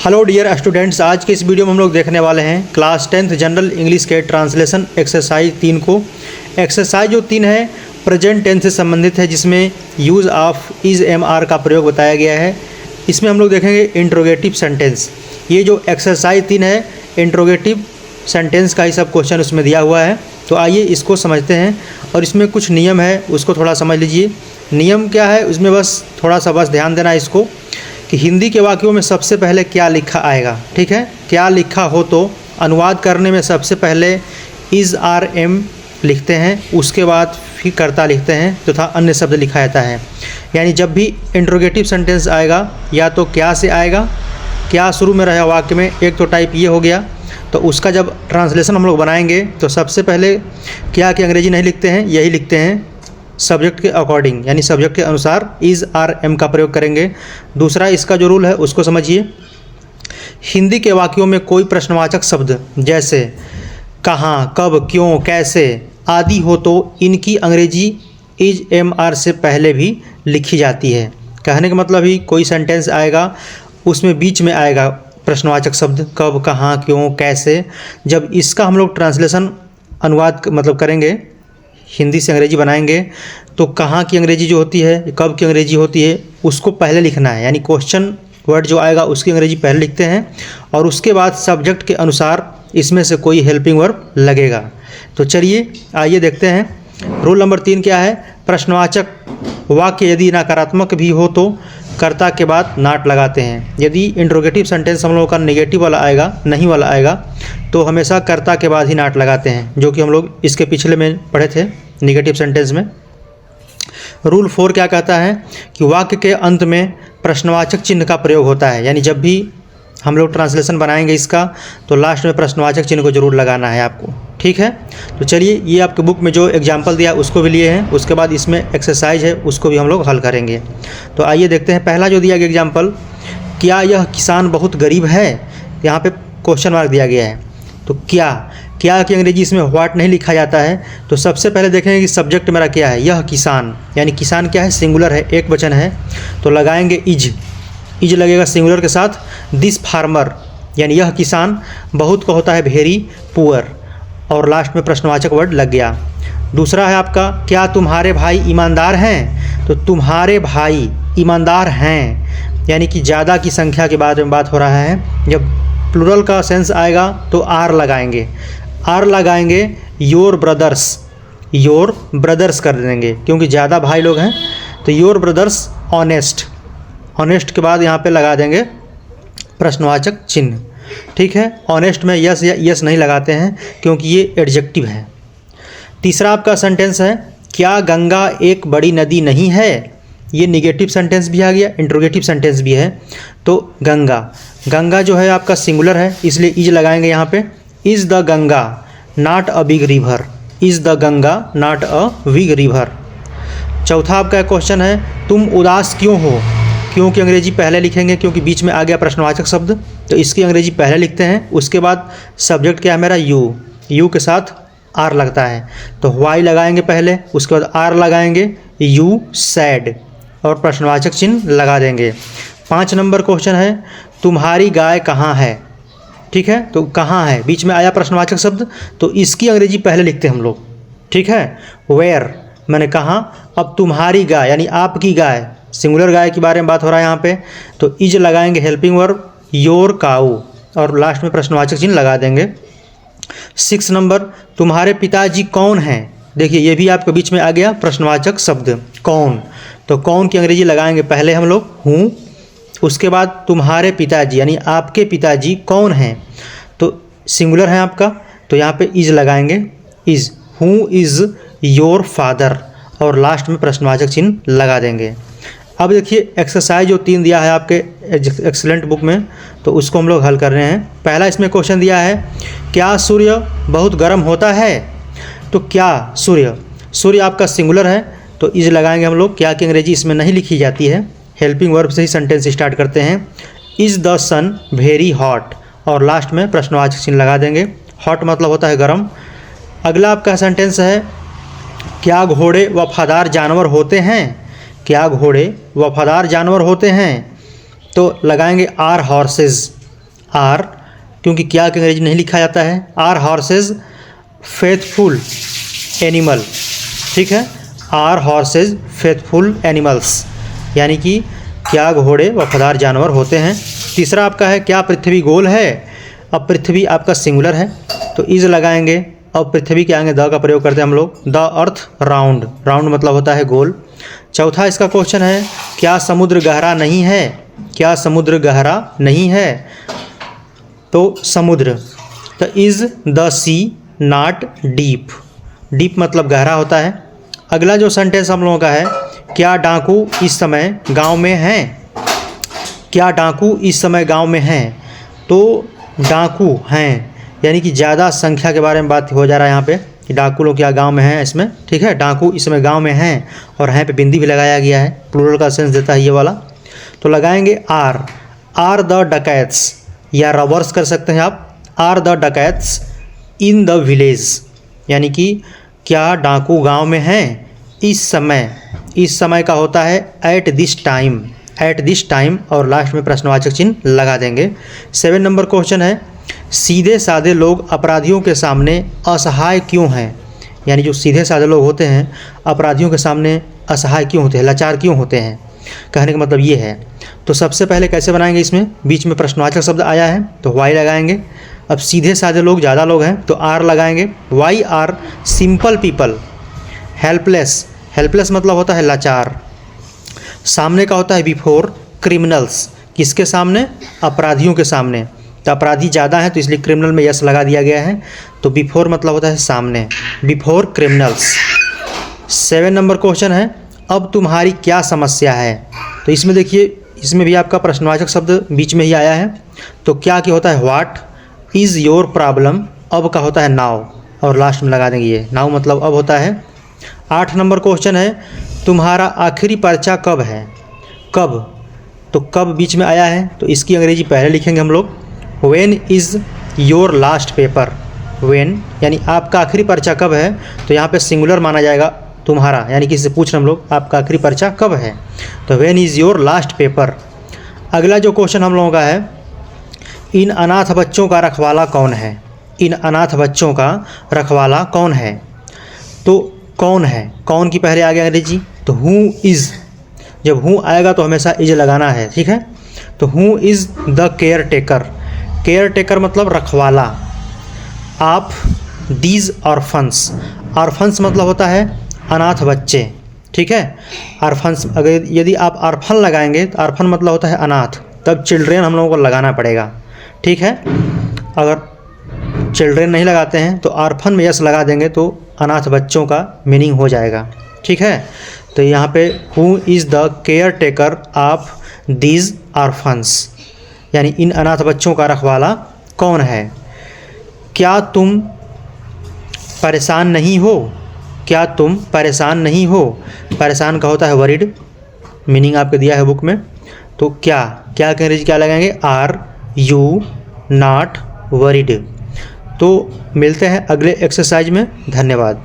Hello dear students, आज के इस वीडियो में हम लोग देखने वाले हैं क्लास 10th जनरल इंग्लिश के ट्रांसलेशन एक्सरसाइज 3 को। एक्सरसाइज जो 3 है प्रेजेंट टेंस से संबंधित है, जिसमें use of is M R का प्रयोग बताया गया है। इसमें हम लोग देखेंगे इंट्रोगेटिव सेंटेंस। ये जो एक्सरसाइज 3 है इंट्रोगेटिव सेंटेंस का ही सब क्वेश्चन उसमें दिया हुआ है। तो आइए इसको समझते हैं, और इसमें कुछ नियम है उसको थोड़ा समझ लीजिए। नियम क्या है उसमें बस थोड़ा सा ध्यान देना है इसको, कि हिंदी के वाक्यों में सबसे पहले क्या लिखा आएगा। ठीक है, क्या लिखा हो तो अनुवाद करने में सबसे पहले इज़ आर एम लिखते हैं, उसके बाद फिर कर्ता लिखते हैं तथा अन्य शब्द लिखा जाता है। यानी जब भी इंट्रोगेटिव सेंटेंस आएगा या तो क्या से आएगा, क्या शुरू में रहेगा वाक्य में, एक तो टाइप ये हो गया। तो उसका जब ट्रांसलेशन हम लोग बनाएंगे तो सबसे पहले क्या की अंग्रेजी नहीं लिखते हैं, यही लिखते हैं सब्जेक्ट के अकॉर्डिंग, यानी सब्जेक्ट के अनुसार इज़ आर एम का प्रयोग करेंगे। दूसरा इसका जो रूल है उसको समझिए। हिंदी के वाक्यों में कोई प्रश्नवाचक शब्द जैसे कहाँ, कब, क्यों, कैसे आदि हो तो इनकी अंग्रेजी इज एम आर से पहले भी लिखी जाती है। कहने का मतलब ही कोई सेंटेंस आएगा उसमें बीच में आएगा प्रश्नवाचक शब्द कब, कहाँ, क्यों, कैसे। जब इसका हम लोग ट्रांसलेशन अनुवाद मतलब करेंगे, हिंदी से अंग्रेजी बनाएंगे, तो कहाँ की अंग्रेजी जो होती है, कब की अंग्रेजी होती है, उसको पहले लिखना है। यानी क्वेश्चन वर्ड जो आएगा उसकी अंग्रेजी पहले लिखते हैं, और उसके बाद सब्जेक्ट के अनुसार इसमें से कोई हेल्पिंग वर्ब लगेगा। तो चलिए आइए देखते हैं। रूल नंबर 3 क्या है, प्रश्नवाचक वाक्य यदि नकारात्मक भी हो तो कर्ता के बाद नाट लगाते हैं। यदि इंट्रोगेटिव सेंटेंस हम लोगों का नेगेटिव वाला आएगा, नहीं वाला आएगा, तो हमेशा कर्ता के बाद ही नाट लगाते हैं, जो कि हम लोग इसके पिछले में पढ़े थे नेगेटिव सेंटेंस में। रूल 4 क्या कहता है कि वाक्य के अंत में प्रश्नवाचक चिन्ह का प्रयोग होता है। यानी जब भी हम लोग ट्रांसलेशन बनाएंगे इसका, तो लास्ट में प्रश्नवाचक चिन्ह को जरूर लगाना है आपको। ठीक है, तो चलिए ये आपके बुक में जो एग्जाम्पल दिया उसको भी लिए हैं, उसके बाद इसमें एक्सरसाइज है उसको भी हम लोग हल करेंगे। तो आइए देखते हैं। पहला जो दिया गया एग्जाम्पल, क्या यह किसान बहुत गरीब है, यहाँ पे क्वेश्चन मार्क दिया गया है। तो क्या की अंग्रेजी इसमें व्हाट नहीं लिखा जाता है। तो सबसे पहले देखेंगे कि सब्जेक्ट मेरा क्या है, यह किसान, यानी किसान क्या है, सिंगुलर है, एक वचन है, तो लगाएंगे इज लगेगा सिंगुलर के साथ। दिस फार्मर यानी यह किसान, बहुत का होता है वेरी पुअर, और लास्ट में प्रश्नवाचक वर्ड लग गया। दूसरा है आपका, क्या तुम्हारे भाई ईमानदार हैं, तो तुम्हारे भाई ईमानदार हैं, यानी कि ज़्यादा की संख्या के बारे में बात हो रहा है। जब प्लूरल का सेंस आएगा तो आर लगाएंगे योर ब्रदर्स कर देंगे, क्योंकि ज़्यादा भाई लोग हैं। तो योर ब्रदर्स ऑनेस्ट के बाद यहाँ पे लगा देंगे प्रश्नवाचक चिन्ह। ठीक है, ऑनेस्ट में यस नहीं लगाते हैं क्योंकि ये एडजेक्टिव है। तीसरा आपका सेंटेंस है, क्या गंगा एक बड़ी नदी नहीं है। ये निगेटिव सेंटेंस भी आ गया, इंट्रोगेटिव सेंटेंस भी है। तो गंगा जो है आपका सिंगुलर है, इसलिए इज लगाएंगे यहाँ पे। Is the Ganga not a big river, is the Ganga not a big river. चौथा आपका क्वेश्चन है, तुम उदास क्यों हो। क्यों की अंग्रेजी पहले लिखेंगे क्योंकि बीच में आ गया प्रश्नवाचक शब्द, तो इसकी अंग्रेजी पहले लिखते हैं। उसके बाद सब्जेक्ट क्या है मेरा, यू के साथ आर लगता है, तो वाई लगाएंगे पहले, उसके बाद आर लगाएंगे, यू सैड, और प्रश्नवाचक चिन्ह लगा देंगे। 5 नंबर क्वेश्चन है, तुम्हारी गाय कहाँ है। ठीक है, तो कहाँ है, बीच में आया प्रश्नवाचक शब्द, तो इसकी अंग्रेजी पहले लिखते हैं हम लोग। ठीक है, वेयर मैंने कहाँ, अब तुम्हारी गाय यानी आपकी गाय, सिंगुलर गाय के बारे में बात हो रहा है यहाँ पे, तो इज लगाएंगे हेल्पिंग वर्ब योर काऊ, और लास्ट में प्रश्नवाचक चिन्ह लगा देंगे। 6 नंबर, तुम्हारे पिताजी कौन हैं। देखिए ये भी आपके बीच में आ गया प्रश्नवाचक शब्द कौन, तो कौन की अंग्रेजी लगाएंगे पहले हम लोग हूँ, उसके बाद तुम्हारे पिताजी यानी आपके पिताजी कौन हैं, तो सिंगुलर है आपका, तो यहाँ पे इज लगाएंगे, is who is your father, और लास्ट में प्रश्नवाचक चिन्ह लगा देंगे। अब देखिए एक्सरसाइज जो 3 दिया है आपके एक्सीलेंट बुक में, तो उसको हम लोग हल कर रहे हैं। पहला इसमें क्वेश्चन दिया है, क्या सूर्य बहुत गर्म होता है। तो क्या सूर्य आपका सिंगुलर है, तो इज लगाएंगे हम लोग। क्या की अंग्रेजी इसमें नहीं लिखी जाती है, हेल्पिंग वर्ब से ही सेंटेंस स्टार्ट करते हैं। Is the sun very hot, और लास्ट में प्रश्नवाचक चिन्ह लगा देंगे। हॉट मतलब होता है गर्म। अगला आपका सेंटेंस है, क्या घोड़े वफादार जानवर होते हैं। क्या घोड़े वफादार जानवर होते हैं, तो लगाएंगे आर हॉर्सेस, आर, क्योंकि क्या के अंग्रेजी नहीं लिखा जाता है, आर हॉर्सेज फेथफुल एनिमल, ठीक है, आर हॉर्सेज फेथफुल एनिमल्स, यानी कि क्या घोड़े वफादार जानवर होते हैं। तीसरा आपका है क्या पृथ्वी गोल है। अब पृथ्वी आपका सिंगुलर है तो इज लगाएंगे। अब पृथ्वी के आगे द का प्रयोग करते हैं हम लोग, द अर्थ राउंड, राउंड मतलब होता है गोल। चौथा इसका क्वेश्चन है क्या समुद्र गहरा नहीं है, क्या समुद्र गहरा नहीं है, तो समुद्र, तो is the sea not deep, deep मतलब गहरा होता है। अगला जो सेंटेंस हम लोगों का है क्या डाकू इस समय गांव में हैं, क्या डाकू इस समय गांव में हैं, तो डाकू हैं, यानी कि ज़्यादा संख्या के बारे में बात हो जा रहा है यहाँ पे कि डाकू लोग क्या गांव में हैं इसमें, ठीक है, डाकू इस समय गांव में हैं, और हैं पे बिंदी भी लगाया गया है, प्लूरल का सेंस देता है ये वाला। तो लगाएंगे आर द डकैट्स, या रिवर्स कर सकते हैं आप, are the dacoits in the village, यानी कि क्या डाकू गांव में हैं इस समय, इस समय का होता है at this time, at this time, और लास्ट में प्रश्नवाचक चिन्ह लगा देंगे। 7 नंबर क्वेश्चन है सीधे साधे लोग अपराधियों के सामने असहाय क्यों हैं, यानी जो सीधे साधे लोग होते हैं अपराधियों के सामने असहाय क्यों होते हैं, लाचार क्यों होते हैं, कहने का मतलब ये है। तो सबसे पहले कैसे बनाएंगे, इसमें बीच में प्रश्नवाचक शब्द आया है तो वाई लगाएंगे। अब सीधे साधे लोग ज़्यादा लोग हैं तो आर लगाएंगे, why are simple people helpless, helpless मतलब होता है लाचार। सामने का होता है बिफोर क्रिमिनल्स, किसके सामने, अपराधियों के सामने, तो अपराधी ज़्यादा हैं तो इसलिए क्रिमिनल में यस लगा दिया गया है, तो बिफोर मतलब होता है सामने, बिफोर क्रिमिनल्स। 7 नंबर क्वेश्चन है अब तुम्हारी क्या समस्या है, तो इसमें देखिए इसमें भी आपका प्रश्नवाचक शब्द बीच में ही आया है, तो क्या क्या होता है व्हाट, इज़ योर प्रॉब्लम, अब का होता है नाउ, और लास्ट में लगा देंगे ये, नाउ मतलब अब होता है। 8 नंबर क्वेश्चन है तुम्हारा आखिरी पर्चा कब है, कब, तो कब बीच में आया है तो इसकी अंग्रेजी पहले लिखेंगे हम लोग, when is your last paper, when यानी आपका आखिरी पर्चा कब है, तो यहाँ पे सिंगुलर माना जाएगा तुम्हारा, यानी किसी से पूछ रहे हम लोग आपका आखिरी पर्चा कब है, तो when is your last paper. अगला जो क्वेश्चन हम लोगों का है इन अनाथ बच्चों का रखवाला कौन है, इन अनाथ बच्चों का रखवाला कौन है, तो कौन है, कौन की पहले आ गया अंग्रेजी, तो हु इज़, जब हु आएगा तो हमेशा इज लगाना है, ठीक है, तो who is the care taker, care taker मतलब रखवाला, आप दीज ऑर्फन्स, ऑर्फन्स मतलब होता है अनाथ बच्चे, ठीक है, ऑर्फन्स, अगर यदि आप ऑर्फन लगाएंगे तो ऑर्फन मतलब होता है अनाथ, तब चिल्ड्रेन हम लोगों को लगाना पड़ेगा, ठीक है, अगर चिल्ड्रेन नहीं लगाते हैं तो ऑर्फन में यस लगा देंगे तो अनाथ बच्चों का मीनिंग हो जाएगा, ठीक है। तो यहाँ पे who is the care taker of these orphans, यानी इन अनाथ बच्चों का रखवाला कौन है। क्या तुम परेशान नहीं हो, क्या तुम परेशान नहीं हो, परेशान का होता है वरीड, मीनिंग आपको दिया है बुक में, तो क्या, क्या के अंग्रेजी क्या लगाएंगे, आर यू नॉट वरीड। तो मिलते हैं अगले एक्सरसाइज में, धन्यवाद।